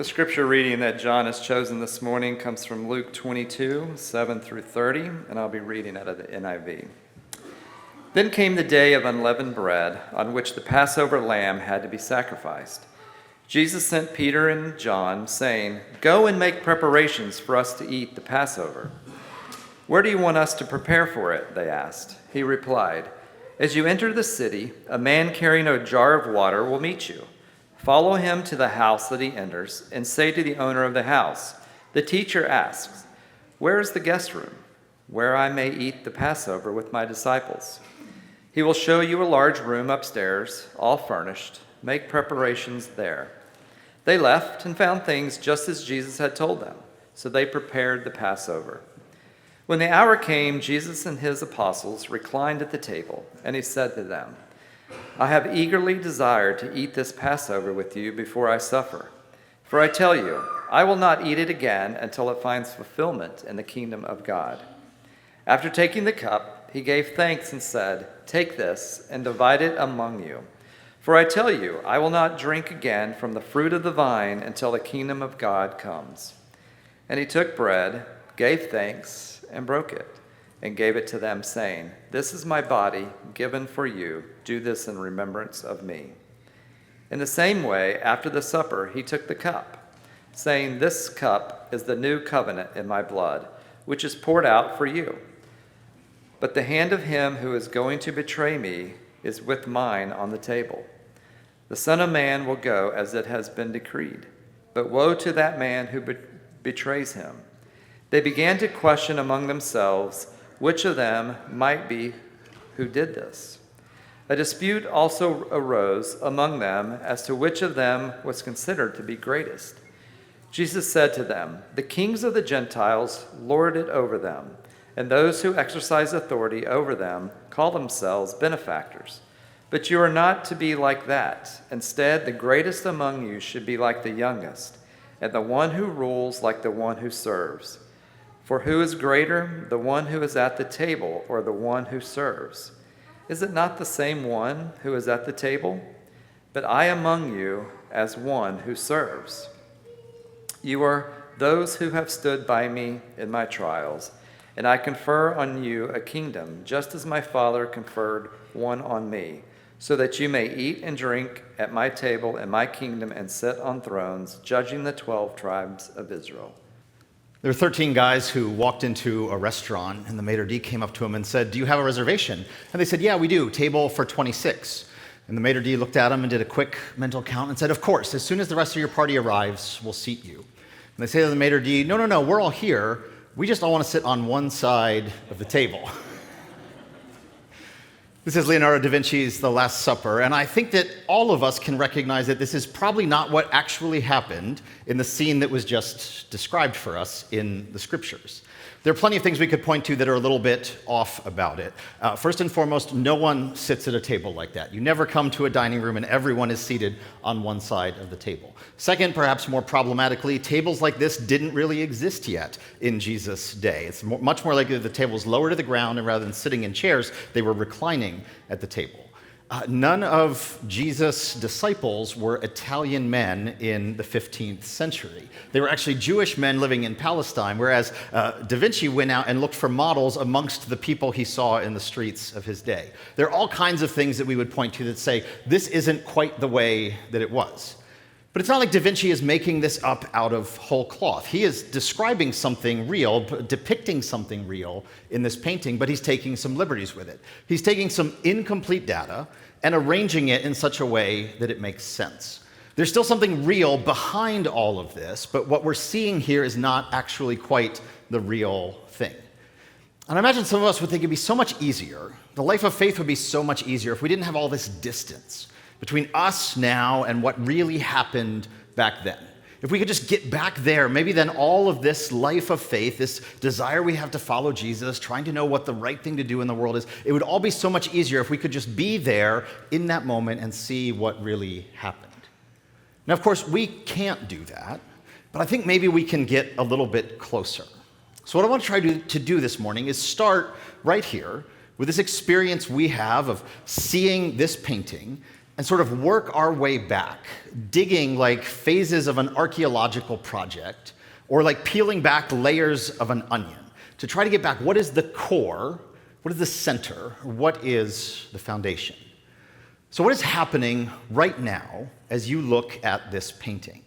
The scripture reading that John has chosen this morning comes from Luke 22, 7 through 30, and I'll be reading out of the NIV. Then came the day of unleavened bread, on which the Passover lamb had to be sacrificed. Jesus sent Peter and John, saying, "Go and make preparations for us to eat the Passover." "Where do you want us to prepare for it?" they asked. He replied, "As you enter the city, a man carrying a jar of water will meet you. Follow him to the house that he enters, and say to the owner of the house, 'The teacher asks, where is the guest room, where I may eat the Passover with my disciples?' He will show you a large room upstairs, all furnished. Make preparations there." They left and found things just as Jesus had told them, so they prepared the Passover. When the hour came, Jesus and his apostles reclined at the table, and he said to them, "I have eagerly desired to eat this Passover with you before I suffer. For I tell you, I will not eat it again until it finds fulfillment in the kingdom of God." After taking the cup, he gave thanks and said, "Take this and divide it among you. For I tell you, I will not drink again from the fruit of the vine until the kingdom of God comes." And he took bread, gave thanks, and broke it, and gave it to them, saying, "This is my body given for you. Do this in remembrance of me." In the same way, after the supper, he took the cup, saying, "This cup is the new covenant in my blood, which is poured out for you. But the hand of him who is going to betray me is with mine on the table. The Son of Man will go as it has been decreed, but woe to that man who betrays him." They began to question among themselves which of them might be who did this. A dispute also arose among them as to which of them was considered to be greatest. Jesus said to them, "The kings of the Gentiles lord it over them, and those who exercise authority over them call themselves benefactors. But you are not to be like that. Instead, the greatest among you should be like the youngest, and the one who rules like the one who serves. For who is greater, the one who is at the table or the one who serves? Is it not the same one who is at the table? But I among you as one who serves. You are those who have stood by me in my trials, and I confer on you a kingdom, just as my Father conferred one on me, so that you may eat and drink at my table in my kingdom and sit on thrones, judging the 12 tribes of Israel." There were 13 guys who walked into a restaurant, and the maitre d' came up to them and said, "Do you have a reservation?" And they said, "Yeah, we do, table for 26. And the maitre d' looked at them and did a quick mental count and said, "Of course, as soon as the rest of your party arrives, we'll seat you." And they say to the maitre d', No, we're all here. We just all want to sit on one side of the table." This is Leonardo da Vinci's The Last Supper, and I think that all of us can recognize that this is probably not what actually happened in the scene that was just described for us in the scriptures. There are plenty of things we could point to that are a little bit off about it. First and foremost, no one sits at a table like that. You never come to a dining room and everyone is seated on one side of the table. Second, perhaps more problematically, tables like this didn't really exist yet in Jesus' day. It's much more likely that the table was lower to the ground, and rather than sitting in chairs, they were reclining at the table. None of Jesus' disciples were Italian men in the 15th century. They were actually Jewish men living in Palestine, whereas Da Vinci went out and looked for models amongst the people he saw in the streets of his day. There are all kinds of things that we would point to that say, this isn't quite the way that it was. But it's not like Da Vinci is making this up out of whole cloth. He is describing something real, depicting something real in this painting, but he's taking some liberties with it. He's taking some incomplete data and arranging it in such a way that it makes sense. There's still something real behind all of this, but what we're seeing here is not actually quite the real thing. And I imagine some of us would think it'd be so much easier, the life of faith would be so much easier if we didn't have all this distance between us now and what really happened back then. If we could just get back there, maybe then all of this life of faith, this desire we have to follow Jesus, trying to know what the right thing to do in the world is, it would all be so much easier if we could just be there in that moment and see what really happened. Now, of course, we can't do that, but I think maybe we can get a little bit closer. So what I want to try to do this morning is start right here with this experience we have of seeing this painting and sort of work our way back, digging like phases of an archaeological project, or like peeling back layers of an onion to try to get back what is the core, what is the center, what is the foundation. So what is happening right now as you look at this painting?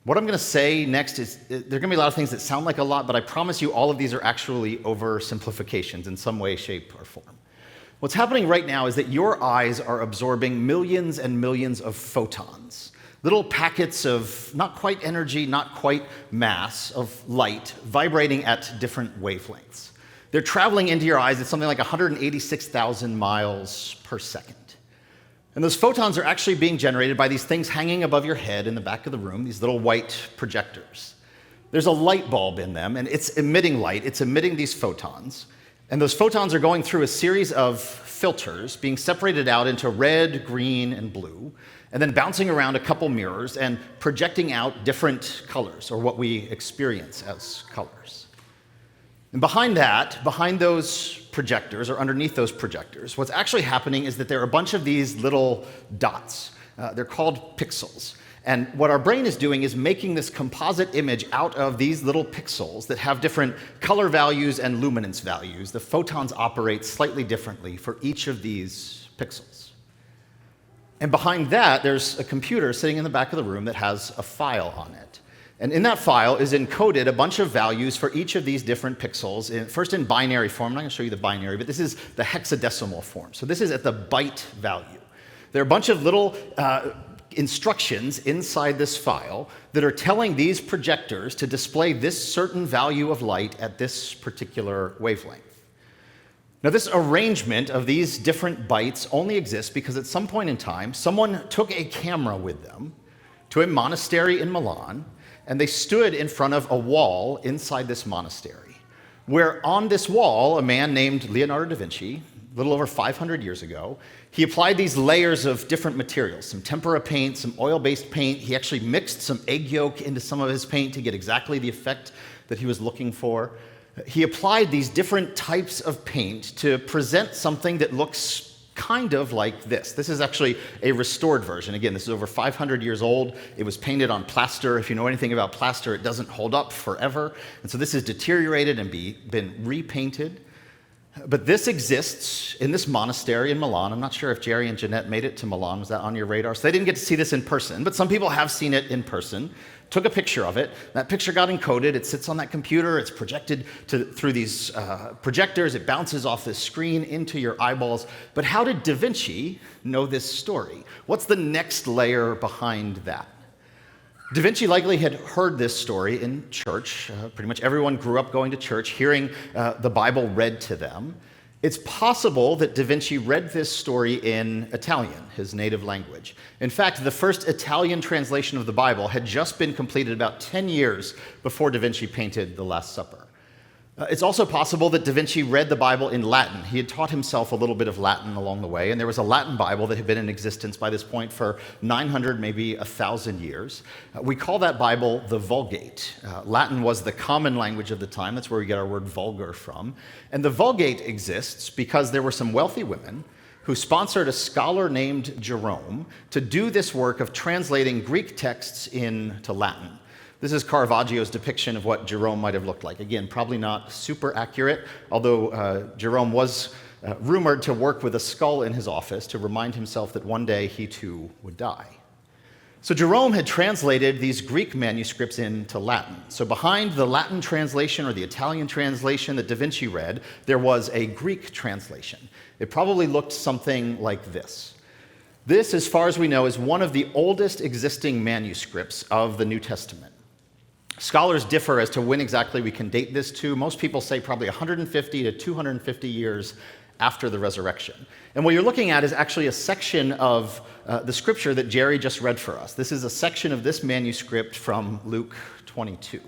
What I'm going to say next is, there are going to be a lot of things that sound like a lot, but I promise you all of these are actually oversimplifications in some way, shape, or form. What's happening right now is that your eyes are absorbing millions and millions of photons, little packets of not quite energy, not quite mass, of light vibrating at different wavelengths. They're traveling into your eyes at something like 186,000 miles per second. And those photons are actually being generated by these things hanging above your head in the back of the room, these little white projectors. There's a light bulb in them, and it's emitting light. It's emitting these photons. And those photons are going through a series of filters, being separated out into red, green, and blue, and then bouncing around a couple mirrors and projecting out different colors, or what we experience as colors. And behind that, behind those projectors, or underneath those projectors, what's actually happening is that there are a bunch of these little dots. They're called pixels. And what our brain is doing is making this composite image out of these little pixels that have different color values and luminance values. The photons operate slightly differently for each of these pixels. And behind that, there's a computer sitting in the back of the room that has a file on it. And in that file is encoded a bunch of values for each of these different pixels, first in binary form. I'm not going to show you the binary, but this is the hexadecimal form. So this is at the byte value. There are a bunch of little instructions inside this file that are telling these projectors to display this certain value of light at this particular wavelength. Now, this arrangement of these different bytes only exists because at some point in time, someone took a camera with them to a monastery in Milan, and they stood in front of a wall inside this monastery, where on this wall, a man named Leonardo da Vinci, a little over 500 years ago, he applied these layers of different materials, some tempera paint, some oil-based paint. He actually mixed some egg yolk into some of his paint to get exactly the effect that he was looking for. He applied these different types of paint to present something that looks kind of like this. This is actually a restored version. Again, this is over 500 years old. It was painted on plaster. If you know anything about plaster, it doesn't hold up forever. And so this is deteriorated and been repainted. But this exists in this monastery in Milan. I'm not sure if Jerry and Jeanette made it to Milan. Was that on your radar? So they didn't get to see this in person, but some people have seen it in person. Took a picture of it. That picture got encoded. It sits on that computer. It's projected through these projectors. It bounces off this screen into your eyeballs. But how did Da Vinci know this story? What's the next layer behind that? Da Vinci likely had heard this story in church. Pretty much everyone grew up going to church, hearing the Bible read to them. It's possible that Da Vinci read this story in Italian, his native language. In fact, the first Italian translation of the Bible had just been completed about 10 years before Da Vinci painted The Last Supper. It's also possible that Da Vinci read the Bible in Latin. He had taught himself a little bit of Latin along the way, and there was a Latin Bible that had been in existence by this point for 900, maybe 1,000 years. We call that Bible the Vulgate. Latin was the common language of the time. That's where we get our word vulgar from. And the Vulgate exists because there were some wealthy women who sponsored a scholar named Jerome to do this work of translating Greek texts into Latin. This is Caravaggio's depiction of what Jerome might have looked like. Again, probably not super accurate, although Jerome was rumored to work with a skull in his office to remind himself that one day he too would die. So Jerome had translated these Greek manuscripts into Latin. So behind the Latin translation or the Italian translation that Da Vinci read, there was a Greek translation. It probably looked something like this. This, as far as we know, is one of the oldest existing manuscripts of the New Testament. Scholars differ as to when exactly we can date this to. Most people say probably 150 to 250 years after the resurrection. And what you're looking at is actually a section of the scripture that Jerry just read for us. This is a section of this manuscript from Luke 22.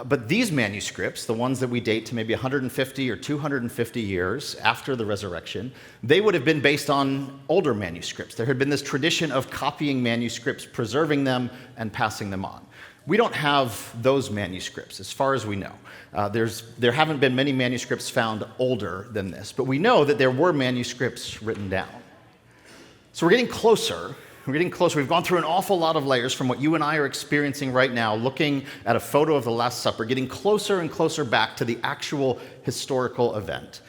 But these manuscripts, the ones that we date to maybe 150 or 250 years after the resurrection, they would have been based on older manuscripts. There had been this tradition of copying manuscripts, preserving them, and passing them on. We don't have those manuscripts, as far as we know. There haven't been many manuscripts found older than this, but we know that there were manuscripts written down. So we're getting closer. We're getting closer. We've gone through an awful lot of layers from what you and I are experiencing right now, looking at a photo of the Last Supper, getting closer and closer back to the actual historical event.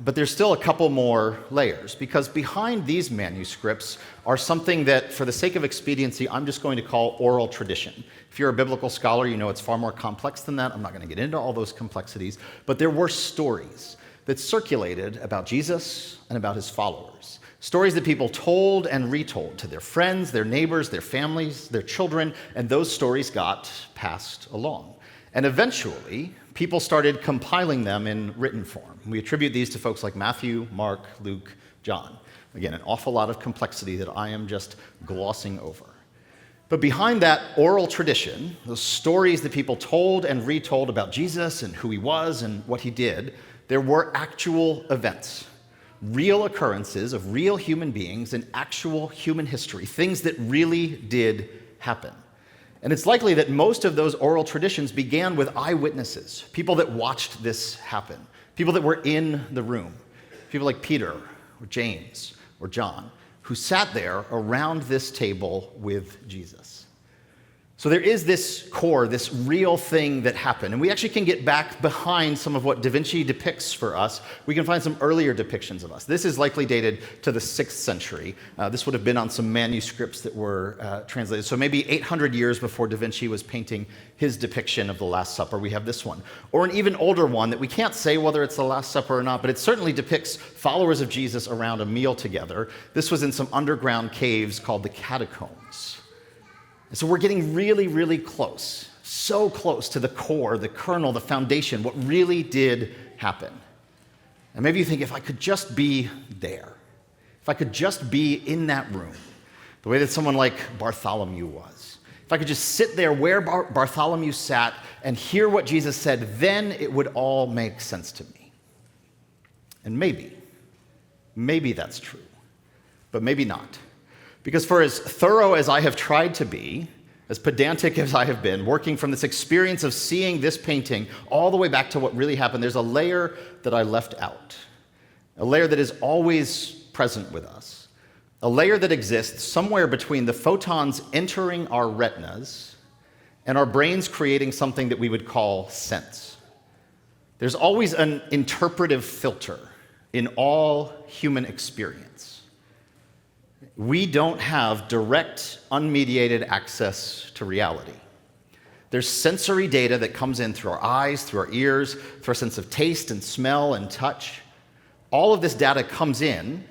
But there's still a couple more layers, because behind these manuscripts are something that, for the sake of expediency, I'm just going to call oral tradition. If you're a biblical scholar, you know it's far more complex than that. I'm not going to get into all those complexities. But there were stories that circulated about Jesus and about his followers. Stories that people told and retold to their friends, their neighbors, their families, their children, and those stories got passed along. And eventually, people started compiling them in written form. We attribute these to folks like Matthew, Mark, Luke, John. Again, an awful lot of complexity that I am just glossing over. But behind that oral tradition, those stories that people told and retold about Jesus and who he was and what he did, there were actual events, real occurrences of real human beings in actual human history, things that really did happen. And it's likely that most of those oral traditions began with eyewitnesses, people that watched this happen, people that were in the room, people like Peter or James or John, who sat there around this table with Jesus. So there is this core, this real thing that happened. And we actually can get back behind some of what Da Vinci depicts for us. We can find some earlier depictions of us. This is likely dated to the 6th century. This would have been on some manuscripts that were translated. So maybe 800 years before Da Vinci was painting his depiction of the Last Supper, we have this one. Or an even older one that we can't say whether it's the Last Supper or not, but it certainly depicts followers of Jesus around a meal together. This was in some underground caves called the catacombs. And so we're getting really, really close, so close to the core, the kernel, the foundation, what really did happen. And maybe you think, if I could just be there, if I could just be in that room, the way that someone like Bartholomew was, if I could just sit there where Bartholomew sat and hear what Jesus said, then it would all make sense to me. And maybe that's true, but maybe not. Because for as thorough as I have tried to be, as pedantic as I have been, working from this experience of seeing this painting all the way back to what really happened, there's a layer that I left out, a layer that is always present with us, a layer that exists somewhere between the photons entering our retinas and our brains creating something that we would call sense. There's always an interpretive filter in all human experience. We don't have direct, unmediated access to reality. There's sensory data that comes in through our eyes, through our ears, through our sense of taste and smell and touch. All of this data comes in,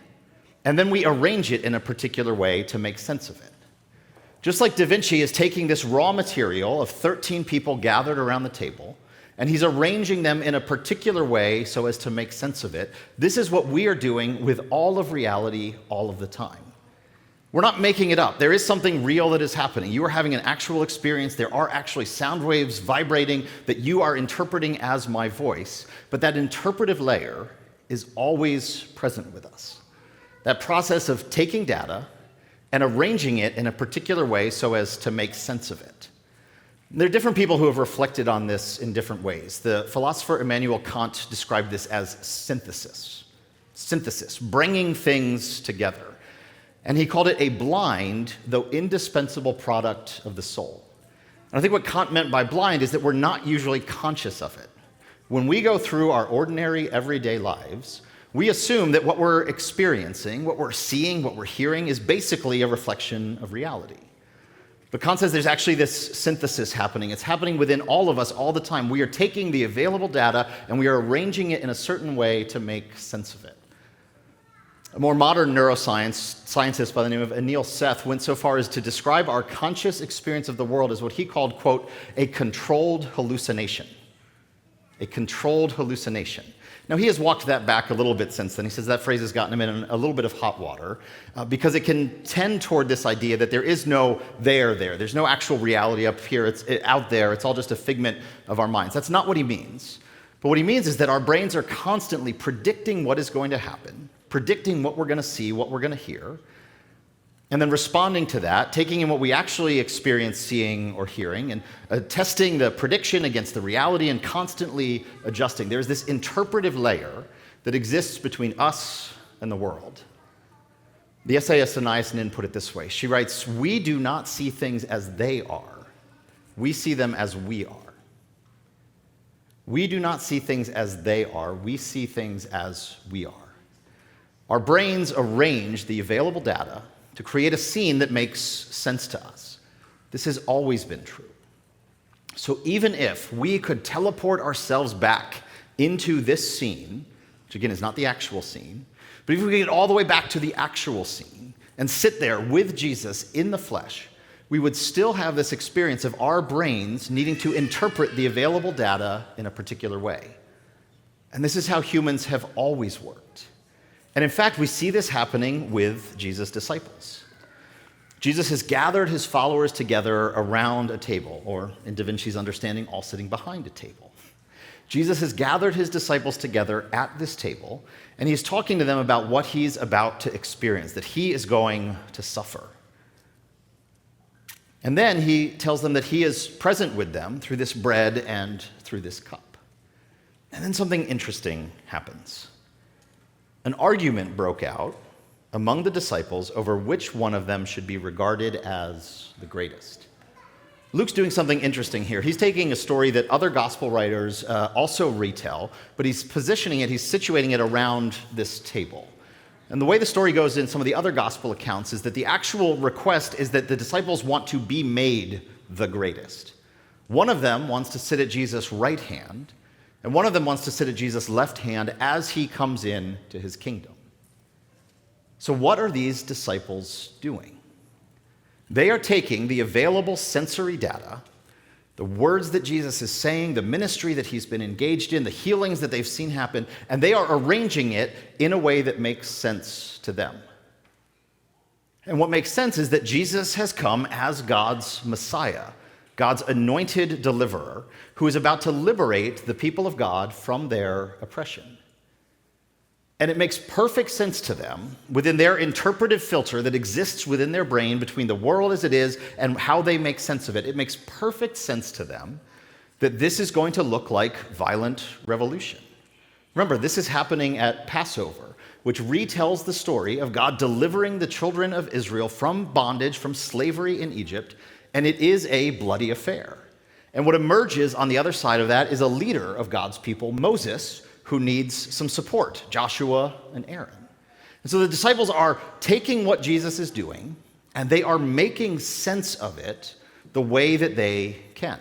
and then we arrange it in a particular way to make sense of it. Just like Da Vinci is taking this raw material of 13 people gathered around the table, and he's arranging them in a particular way so as to make sense of it, this is what we are doing with all of reality all of the time. We're not making it up. There is something real that is happening. You are having an actual experience. There are actually sound waves vibrating that you are interpreting as my voice. But that interpretive layer is always present with us. That process of taking data and arranging it in a particular way so as to make sense of it. There are different people who have reflected on this in different ways. The philosopher Immanuel Kant described this as synthesis. Synthesis, bringing things together. And he called it a blind, though indispensable product of the soul. And I think what Kant meant by blind is that we're not usually conscious of it. When we go through our ordinary, everyday lives, we assume that what we're experiencing, what we're seeing, what we're hearing is basically a reflection of reality. But Kant says there's actually this synthesis happening. It's happening within all of us all the time. We are taking the available data and we are arranging it in a certain way to make sense of it. A more modern scientist by the name of Anil Seth went so far as to describe our conscious experience of the world as what he called, quote, a controlled hallucination. A controlled hallucination. Now, he has walked that back a little bit since then. He says that phrase has gotten him in a little bit of hot water because it can tend toward this idea that there is no there. There's no actual reality up here. It's out there. It's all just a figment of our minds. That's not what he means. But what he means is that our brains are constantly predicting what is going to happen, predicting what we're going to see, what we're going to hear, and then responding to that, taking in what we actually experience seeing or hearing, and testing the prediction against the reality and constantly adjusting. There's this interpretive layer that exists between us and the world. The essayist Anais Nin put it this way. She writes, "We do not see things as they are. We see them as we are. We do not see things as they are. We see things as we are." Our brains arrange the available data to create a scene that makes sense to us. This has always been true. So even if we could teleport ourselves back into this scene, which again is not the actual scene, but if we could get all the way back to the actual scene and sit there with Jesus in the flesh, we would still have this experience of our brains needing to interpret the available data in a particular way. And this is how humans have always worked. And in fact, we see this happening with Jesus' disciples. Jesus has gathered his followers together around a table, or in Da Vinci's understanding, all sitting behind a table. Jesus has gathered his disciples together at this table, and he's talking to them about what he's about to experience, that he is going to suffer. And then he tells them that he is present with them through this bread and through this cup. And then something interesting happens. An argument broke out among the disciples over which one of them should be regarded as the greatest. Luke's doing something interesting here. He's taking a story that other gospel writers also retell, but he's positioning it, he's situating it around this table. And the way the story goes in some of the other gospel accounts is that the actual request is that the disciples want to be made the greatest. One of them wants to sit at Jesus' right hand, and one of them wants to sit at Jesus' left hand as he comes in to his kingdom. So what are these disciples doing? They are taking the available sensory data, the words that Jesus is saying, the ministry that he's been engaged in, the healings that they've seen happen, and they are arranging it in a way that makes sense to them. And what makes sense is that Jesus has come as God's Messiah, God's anointed deliverer, who is about to liberate the people of God from their oppression. And it makes perfect sense to them within their interpretive filter that exists within their brain between the world as it is and how they make sense of it. It makes perfect sense to them that this is going to look like violent revolution. Remember, this is happening at Passover, which retells the story of God delivering the children of Israel from bondage, from slavery in Egypt, and it is a bloody affair. And what emerges on the other side of that is a leader of God's people, Moses, who needs some support, Joshua and Aaron. And so the disciples are taking what Jesus is doing, and they are making sense of it the way that they can.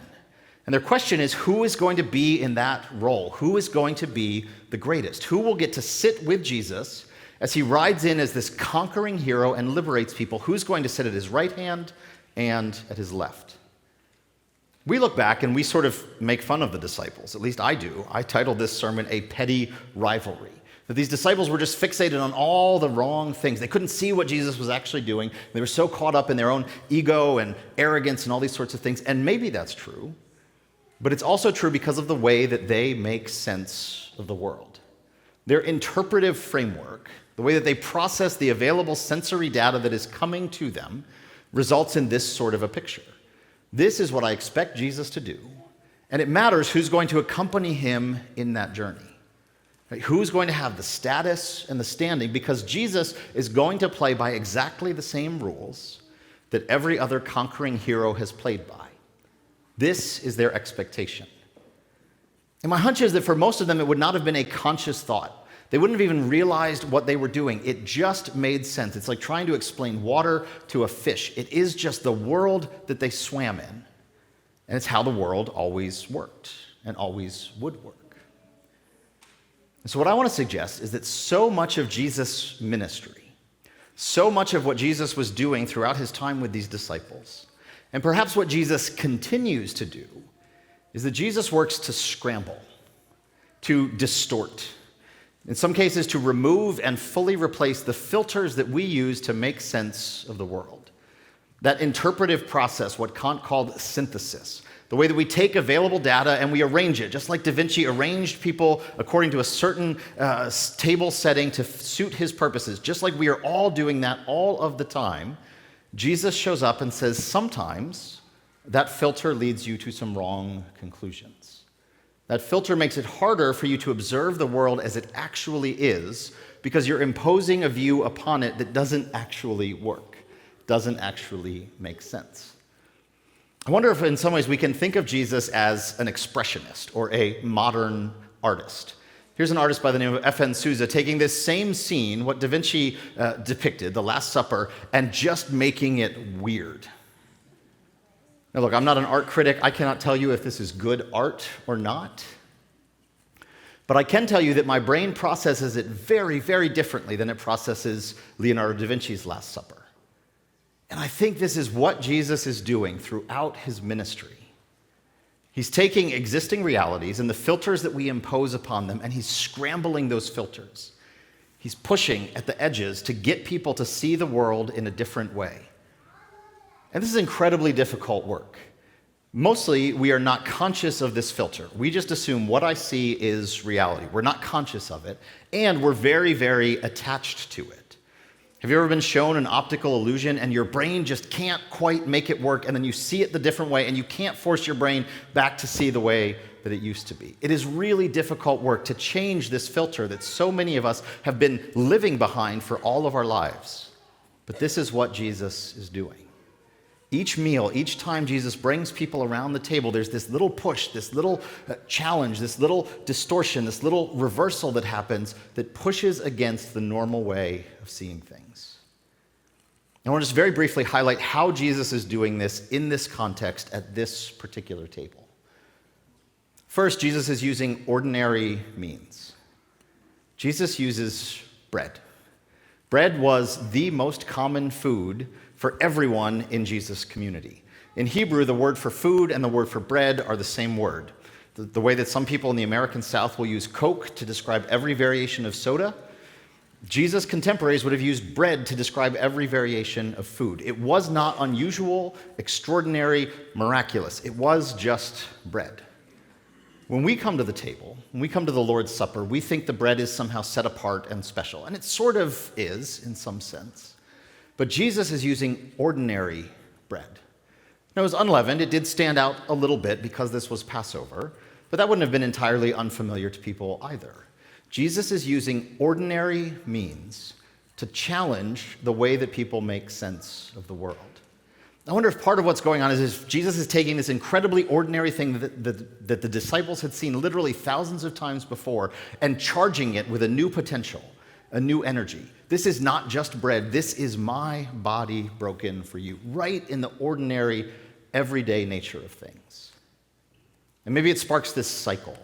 And their question is, who is going to be in that role? Who is going to be the greatest? Who will get to sit with Jesus as he rides in as this conquering hero and liberates people? Who's going to sit at his right hand and at his left? We look back and we sort of make fun of the disciples. At least I do. I titled this sermon, A Petty Rivalry. That these disciples were just fixated on all the wrong things. They couldn't see what Jesus was actually doing. They were so caught up in their own ego and arrogance and all these sorts of things. And maybe that's true. But it's also true because of the way that they make sense of the world. Their interpretive framework, the way that they process the available sensory data that is coming to them, results in this sort of a picture. This is what I expect Jesus to do, and it matters who's going to accompany him in that journey. Right? Who's going to have the status and the standing, because Jesus is going to play by exactly the same rules that every other conquering hero has played by. This is their expectation. And my hunch is that for most of them, it would not have been a conscious thought. They wouldn't have even realized what they were doing. It just made sense. It's like trying to explain water to a fish. It is just the world that they swam in. And it's how the world always worked and always would work. And so what I want to suggest is that so much of Jesus' ministry, so much of what Jesus was doing throughout his time with these disciples, and perhaps what Jesus continues to do, is that Jesus works to scramble, to distort, in some cases to remove and fully replace the filters that we use to make sense of the world. That interpretive process, what Kant called synthesis, the way that we take available data and we arrange it, just like Da Vinci arranged people according to a certain table setting to suit his purposes, just like we are all doing that all of the time. Jesus shows up and says, sometimes that filter leads you to some wrong conclusions. That filter makes it harder for you to observe the world as it actually is because you're imposing a view upon it that doesn't actually work, doesn't actually make sense. I wonder if in some ways we can think of Jesus as an expressionist or a modern artist. Here's an artist by the name of F.N. Souza taking this same scene, what Da Vinci depicted, the Last Supper, and just making it weird. Now look, I'm not an art critic. I cannot tell you if this is good art or not. But I can tell you that my brain processes it very, very differently than it processes Leonardo da Vinci's Last Supper. And I think this is what Jesus is doing throughout his ministry. He's taking existing realities and the filters that we impose upon them, and he's scrambling those filters. He's pushing at the edges to get people to see the world in a different way. And this is incredibly difficult work. Mostly, we are not conscious of this filter. We just assume what I see is reality. We're not conscious of it, and we're very, very attached to it. Have you ever been shown an optical illusion and your brain just can't quite make it work, and then you see it the different way, and you can't force your brain back to see the way that it used to be? It is really difficult work to change this filter that so many of us have been living behind for all of our lives. But this is what Jesus is doing. Each meal, each time Jesus brings people around the table, there's this little push, this little challenge, this little distortion, this little reversal that happens that pushes against the normal way of seeing things. I want to just very briefly highlight how Jesus is doing this in this context at this particular table. First, Jesus is using ordinary means. Jesus uses bread. Bread was the most common food for everyone in Jesus' community. In Hebrew, the word for food and the word for bread are the same word. The way that some people in the American South will use Coke to describe every variation of soda, Jesus' contemporaries would have used bread to describe every variation of food. It was not unusual, extraordinary, miraculous. It was just bread. When we come to the table, when we come to the Lord's Supper, we think the bread is somehow set apart and special, and it sort of is in some sense. But Jesus is using ordinary bread. Now, it was unleavened. It did stand out a little bit because this was Passover, but that wouldn't have been entirely unfamiliar to people either. Jesus is using ordinary means to challenge the way that people make sense of the world. I wonder if part of what's going on is Jesus is taking this incredibly ordinary thing that the disciples had seen literally thousands of times before and charging it with a new potential, a new energy. This is not just bread. This is my body broken for you, right in the ordinary, everyday nature of things. And maybe it sparks this cycle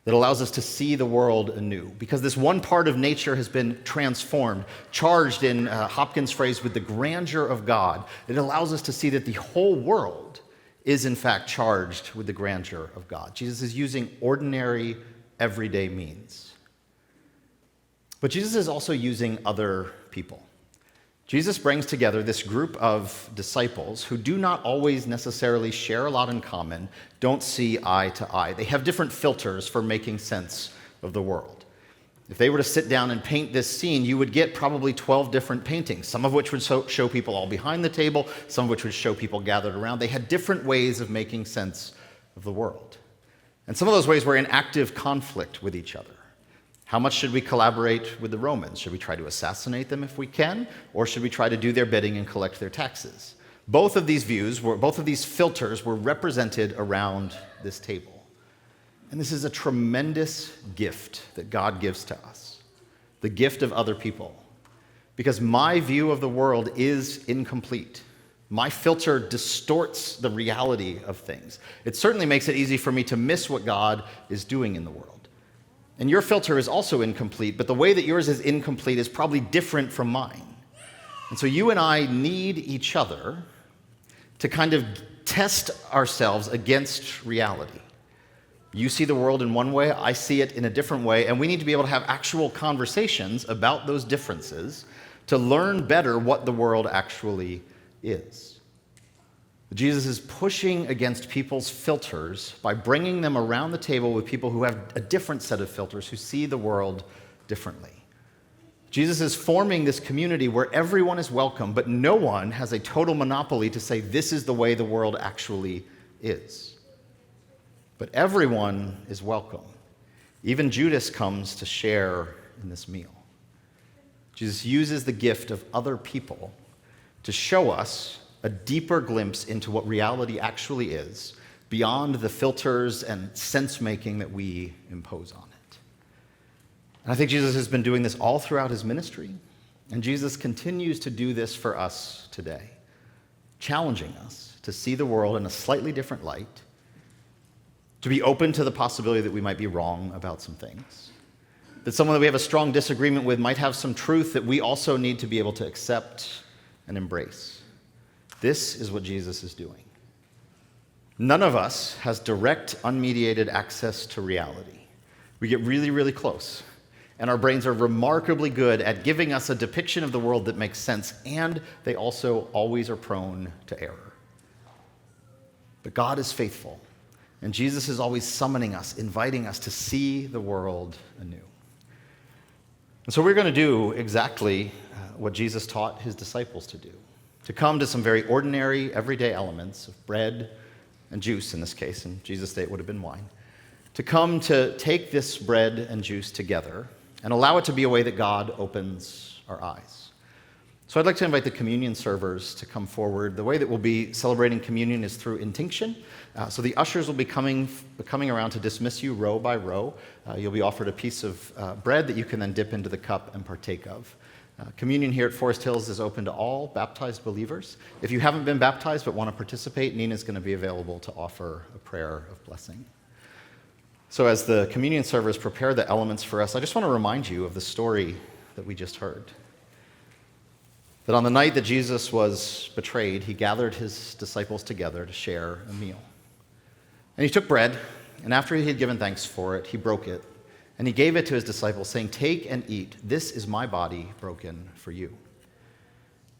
that allows us to see the world anew, because this one part of nature has been transformed, charged in Hopkins' phrase with the grandeur of God. It allows us to see that the whole world is in fact charged with the grandeur of God. Jesus is using ordinary, everyday means. But Jesus is also using other people. Jesus brings together this group of disciples who do not always necessarily share a lot in common, don't see eye to eye. They have different filters for making sense of the world. If they were to sit down and paint this scene, you would get probably 12 different paintings, some of which would show people all behind the table, some of which would show people gathered around. They had different ways of making sense of the world. And some of those ways were in active conflict with each other. How much should we collaborate with the Romans? Should we try to assassinate them if we can? Or should we try to do their bidding and collect their taxes? Both of these filters were represented around this table. And this is a tremendous gift that God gives to us, the gift of other people. Because my view of the world is incomplete. My filter distorts the reality of things. It certainly makes it easy for me to miss what God is doing in the world. And your filter is also incomplete, but the way that yours is incomplete is probably different from mine. And so you and I need each other to kind of test ourselves against reality. You see the world in one way, I see it in a different way, and we need to be able to have actual conversations about those differences to learn better what the world actually is. Jesus is pushing against people's filters by bringing them around the table with people who have a different set of filters, who see the world differently. Jesus is forming this community where everyone is welcome, but no one has a total monopoly to say this is the way the world actually is. But everyone is welcome. Even Judas comes to share in this meal. Jesus uses the gift of other people to show us a deeper glimpse into what reality actually is, beyond the filters and sense-making that we impose on it. And I think Jesus has been doing this all throughout his ministry, and Jesus continues to do this for us today, challenging us to see the world in a slightly different light, to be open to the possibility that we might be wrong about some things, that someone that we have a strong disagreement with might have some truth that we also need to be able to accept and embrace. This is what Jesus is doing. None of us has direct, unmediated access to reality. We get really, really close, and our brains are remarkably good at giving us a depiction of the world that makes sense, and they also always are prone to error. But God is faithful, and Jesus is always summoning us, inviting us to see the world anew. And so we're going to do exactly what Jesus taught his disciples to do, to come to some very ordinary, everyday elements of bread and juice in this case. In Jesus' day, it would have been wine. To come to take this bread and juice together and allow it to be a way that God opens our eyes. So I'd like to invite the communion servers to come forward. The way that we'll be celebrating communion is through intinction. So the ushers will be coming around to dismiss you row by row. You'll be offered a piece of bread that you can then dip into the cup and partake of. Communion here at Forest Hills is open to all baptized believers. If you haven't been baptized but want to participate, Nina's going to be available to offer a prayer of blessing. So as the communion servers prepare the elements for us, I just want to remind you of the story that we just heard. That on the night that Jesus was betrayed, he gathered his disciples together to share a meal. And he took bread, and after he had given thanks for it, he broke it. And he gave it to his disciples, saying, "Take and eat. This is my body broken for you."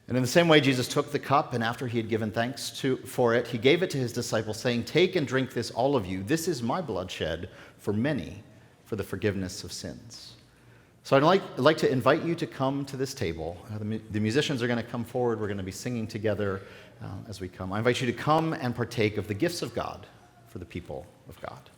And in the same way, Jesus took the cup, and after he had given thanks for it, he gave it to his disciples, saying, "Take and drink this, all of you. This is my blood shed for many for the forgiveness of sins." So I'd like to invite you to come to this table. The musicians are going to come forward. We're going to be singing together as we come. I invite you to come and partake of the gifts of God for the people of God.